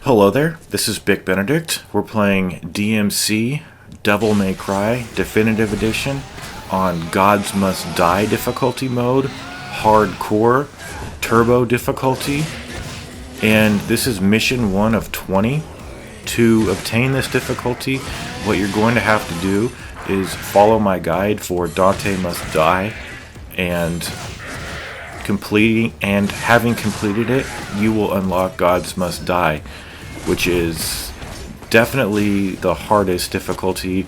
Hello there, this is Bic Benedict. We're playing DmC Devil May Cry Definitive Edition on Gods Must Die difficulty mode, Hardcore, Turbo difficulty, and this is mission 1 of 20. To obtain this difficulty, what you're going to have to do is follow my guide for Dante Must Die, and having completed it, you will unlock Gods Must Die, which is definitely the hardest difficulty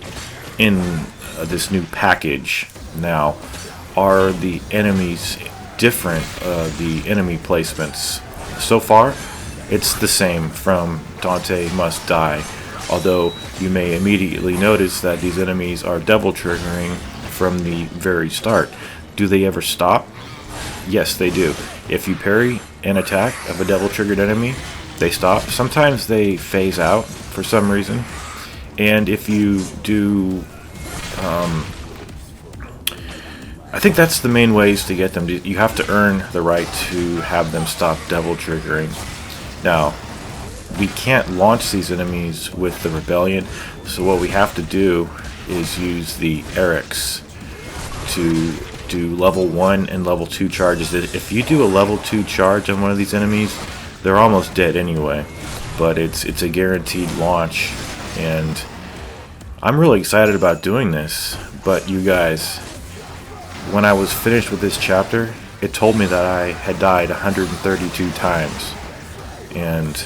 in this new package. Now, are the enemies different, the enemy placements? So far, it's the same from Dante Must Die, although you may immediately notice that these enemies are double triggering from the very start. Do they ever stop? Yes, they do. If you parry an attack of a double triggered enemy, they stop. Sometimes they phase out for some reason, and if you do I think that's the main ways to get them. You have to earn the right to have them stop double triggering. Now, we can't launch these enemies with the Rebellion, so what we have to do is use the Erics to do level 1 and level 2 charges. If you do a level 2 charge on one of these enemies, they're almost dead anyway, but it's a guaranteed launch, and I'm really excited about doing this. But you guys, when I was finished with this chapter, it told me that I had died 132 times, and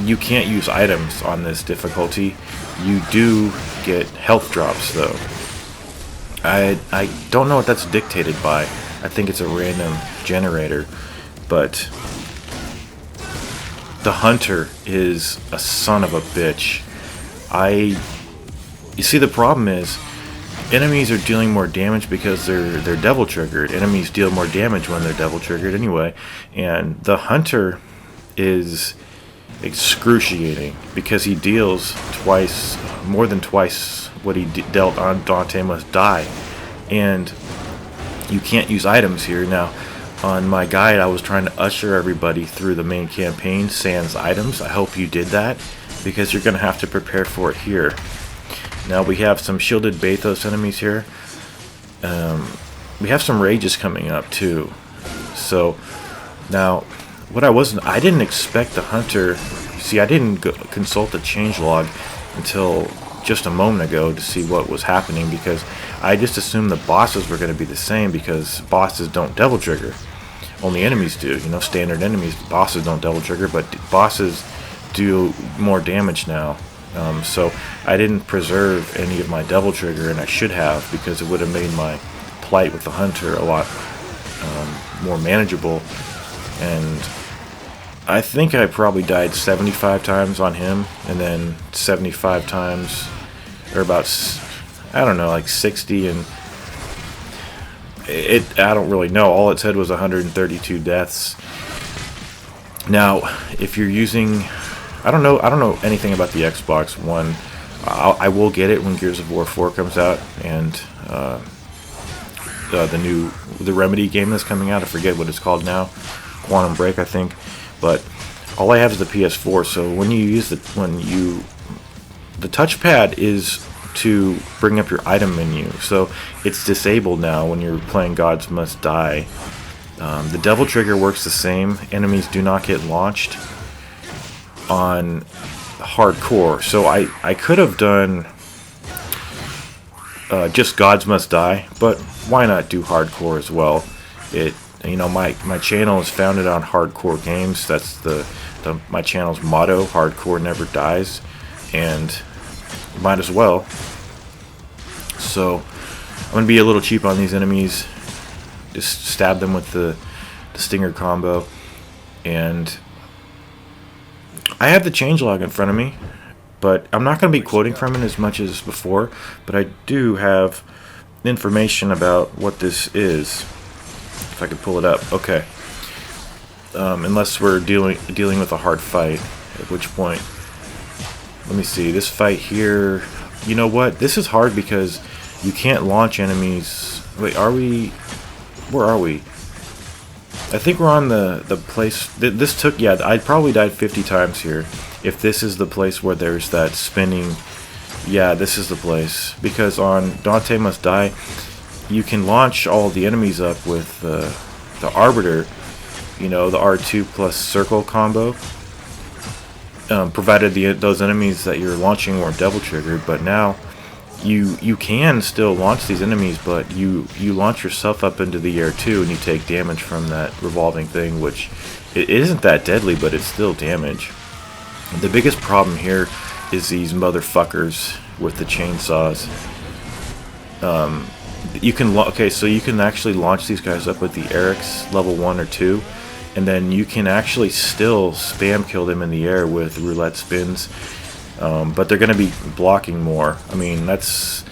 you can't use items on this difficulty. You do get health drops though. I don't know what that's dictated by. I think it's a random generator, but the hunter is a son of a bitch. You see, the problem is enemies are dealing more damage because they're devil triggered. Enemies deal more damage when they're devil triggered anyway, and the hunter is excruciating because he deals more than twice what he dealt on Dante Must Die, and you can't use items here. Now, on my guide, I was trying to usher everybody through the main campaign sans items. I hope you did that, because you're going to have to prepare for it here. Now, we have some shielded Bathos enemies here. We have some rages coming up too. So now, I didn't expect the hunter. See, I didn't consult the changelog until just a moment ago to see what was happening, because I just assumed the bosses were going to be the same, because bosses don't double trigger. Only enemies do. You know, standard enemies, bosses don't double trigger, but bosses do more damage now. So I didn't preserve any of my double trigger, and I should have, because it would have made my plight with the hunter a lot more manageable. And I think I probably died 75 times on him, and then 75 times, or about, I don't know, like 60, and I don't really know. All it said was 132 deaths. Now, if you're using, I don't know anything about the Xbox One. I will get it when Gears of War 4 comes out, and the Remedy game that's coming out. I forget what it's called now. Quantum Break, I think. But all I have is the PS4. So when you use the touchpad is to bring up your item menu. So it's disabled now when you're playing Gods Must Die. The double trigger works the same. Enemies do not get launched on hardcore. So I could have done just Gods Must Die, but why not do hardcore as well? My channel is founded on hardcore games. That's my channel's motto: hardcore never dies, and might as well. So I'm gonna be a little cheap on these enemies. Just stab them with the stinger combo, and I have the changelog in front of me, but I'm not going to be quoting from it as much as before, but I do have information about what this is. If I could pull it up. Okay. Unless we're dealing with a hard fight, at which point, let me see, this fight here, you know what, this is hard because you can't launch enemies. Wait, where are we? I think we're on the place. This took, yeah, I probably died 50 times here. If this is the place where there's that spinning, yeah, this is the place. Because on Dante Must Die, you can launch all the enemies up with the Arbiter, you know, the R2 plus circle combo. Provided those enemies that you're launching weren't double triggered, but now you can still launch these enemies, but you launch yourself up into the air too, and you take damage from that revolving thing, which it isn't that deadly, but it's still damage. The biggest problem here is these motherfuckers with the chainsaws. You can so you can actually launch these guys up with the Eric's level 1 or 2, and then you can actually still spam kill them in the air with roulette spins. But they're going to be blocking more. I mean, that's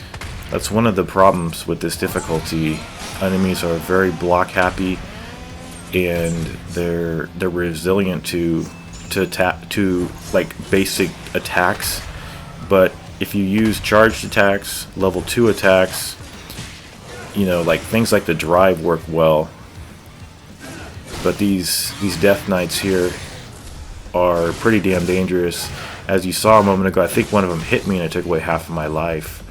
one of the problems with this difficulty. Enemies are very block happy, and they're resilient to like basic attacks. But if you use charged attacks, level 2 attacks, you know, like things like the drive work well. But these Death Knights here are pretty damn dangerous. As you saw a moment ago, I think one of them hit me and it took away half of my life.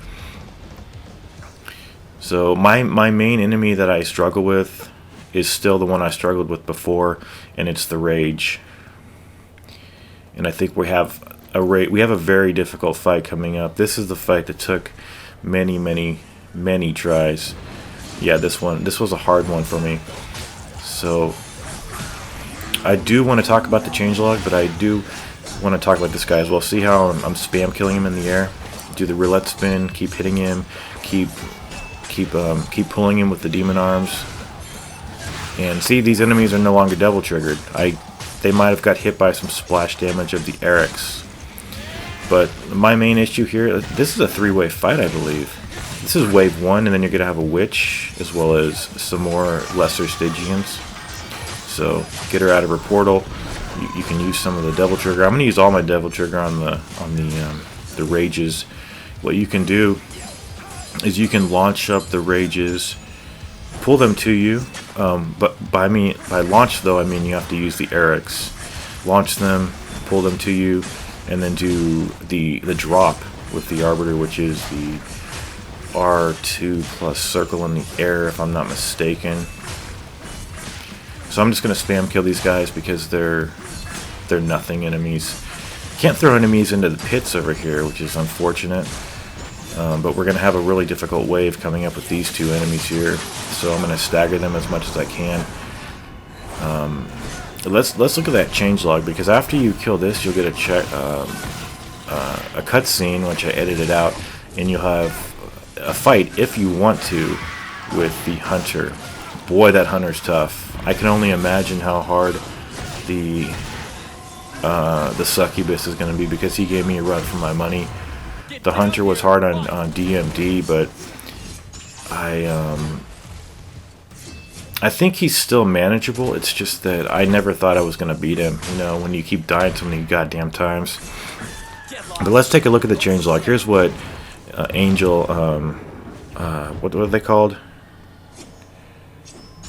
So my main enemy that I struggle with is still the one I struggled with before, and it's the Rage. And I think we have a very difficult fight coming up. This is the fight that took many tries. Yeah, this was a hard one for me. So I do want to talk about the changelog, but I do want to talk about this guy as well. See how I'm spam killing him in the air? Do the roulette spin, keep hitting him, keep pulling him with the demon arms. And see, these enemies are no longer double triggered. They might have got hit by some splash damage of the Erics. But my main issue here, this is a 3-way fight, I believe. This is wave 1, and then you're going to have a witch, as well as some more lesser Stygians. So, get her out of her portal. You can use some of the devil trigger. I'm going to use all my devil trigger on the rages. What you can do is you can launch up the rages, pull them to you. But by launch though, I mean you have to use the Erics. Launch them, pull them to you, and then do the drop with the Arbiter, which is the R2 plus circle in the air, if I'm not mistaken. So I'm just going to spam kill these guys because they're nothing enemies. Can't throw enemies into the pits over here, which is unfortunate. But we're going to have a really difficult wave coming up with these two enemies here. So I'm going to stagger them as much as I can. Let's look at that changelog, because after you kill this, you'll get a cutscene, which I edited out, and you'll have a fight, if you want to, with the Hunter. Boy, that Hunter's tough. I can only imagine how hard the Succubus is going to be, because he gave me a run for my money. The Hunter was hard on DMD, but I think he's still manageable. It's just that I never thought I was going to beat him, you know, when you keep dying so many goddamn times. But let's take a look at the changelog. Here's what Angel, what are they called?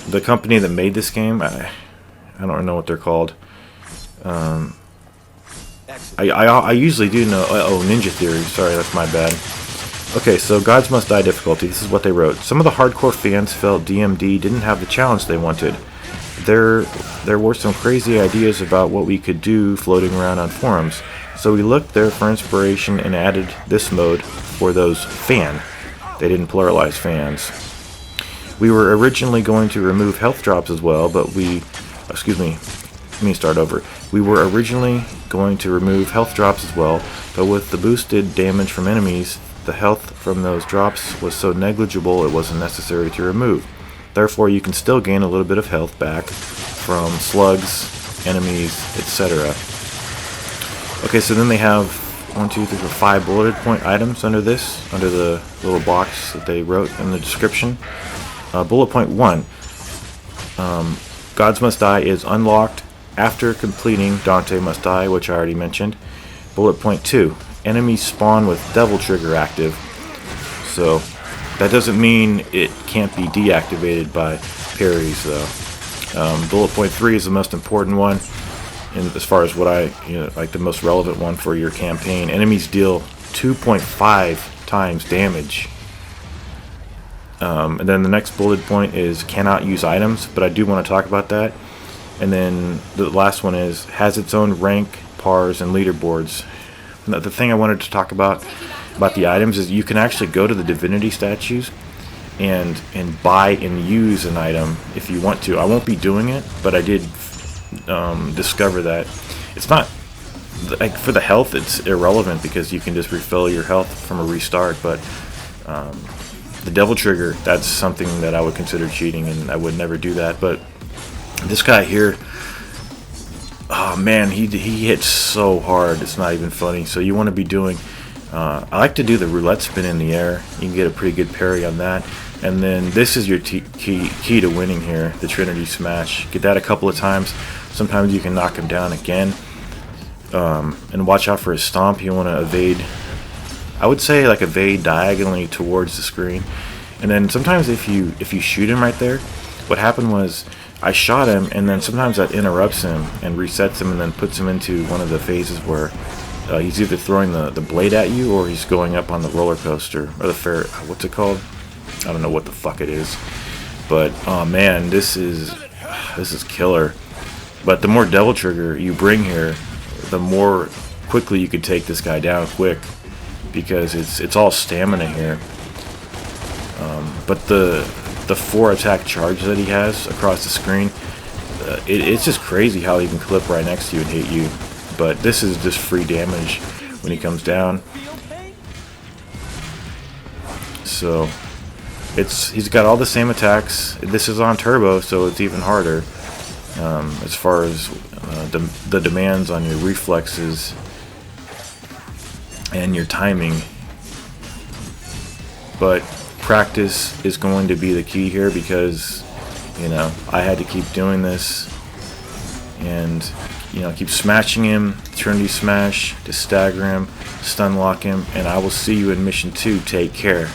The company that made this game, I don't know what they're called. I usually do know. Oh, Ninja Theory. Sorry, that's my bad. Okay, so Gods Must Die difficulty. This is what they wrote. Some of the hardcore fans felt DMD didn't have the challenge they wanted. There were some crazy ideas about what we could do floating around on forums. So we looked there for inspiration and added this mode for those fan. They didn't pluralize fans. We were originally going to remove health drops as well, but excuse me, let me start over. We were originally going to remove health drops as well, but with the boosted damage from enemies, the health from those drops was so negligible it wasn't necessary to remove. Therefore, you can still gain a little bit of health back from slugs, enemies, etc. Okay, so then they have 1, 2, 3, 4, 5 bulleted point items under this, under the little box that they wrote in the description. Bullet point 1, Gods Must Die is unlocked after completing Dante Must Die, which I already mentioned. Bullet point 2, enemies spawn with Devil Trigger active. So that doesn't mean it can't be deactivated by parries though. Bullet point 3 is the most important one, and as far as what I like, the most relevant one for your campaign. Enemies deal 2.5 times damage. And then the next bullet point is cannot use items, but I do want to talk about that. And then the last one is has its own rank, pars, and leaderboards. Now, the thing I wanted to talk about the items is you can actually go to the divinity statues and buy and use an item if you want to. I won't be doing it, but I did discover that it's not like for the health. It's irrelevant because you can just refill your health from a restart. But the devil trigger, that's something that I would consider cheating, and I would never do that. But this guy here, oh man, he hits so hard, it's not even funny. So you want to be doing, I like to do the roulette spin in the air. You can get a pretty good parry on that. And then this is your key to winning here, the Trinity Smash. Get that a couple of times. Sometimes you can knock him down again. And watch out for his stomp. You want to evade, I would say like evade diagonally towards the screen. And then sometimes if you shoot him right there, what happened was I shot him, and then sometimes that interrupts him and resets him and then puts him into one of the phases where he's either throwing the blade at you or he's going up on the roller coaster or the fair, what's it called? I don't know what the fuck it is. But oh man, this is killer. But the more devil trigger you bring here, the more quickly you could take this guy down quick, because it's all stamina here. But the 4 attack charge that he has across the screen, it's just crazy how he can clip right next to you and hit you. But this is just free damage when he comes down. So he's got all the same attacks. This is on turbo, so it's even harder as far as the demands on your reflexes and your timing. But practice is going to be the key here, because I had to keep doing this and keep smashing him, Trinity Smash, to stagger him, stun lock him, and I will see you in mission 2. Take care.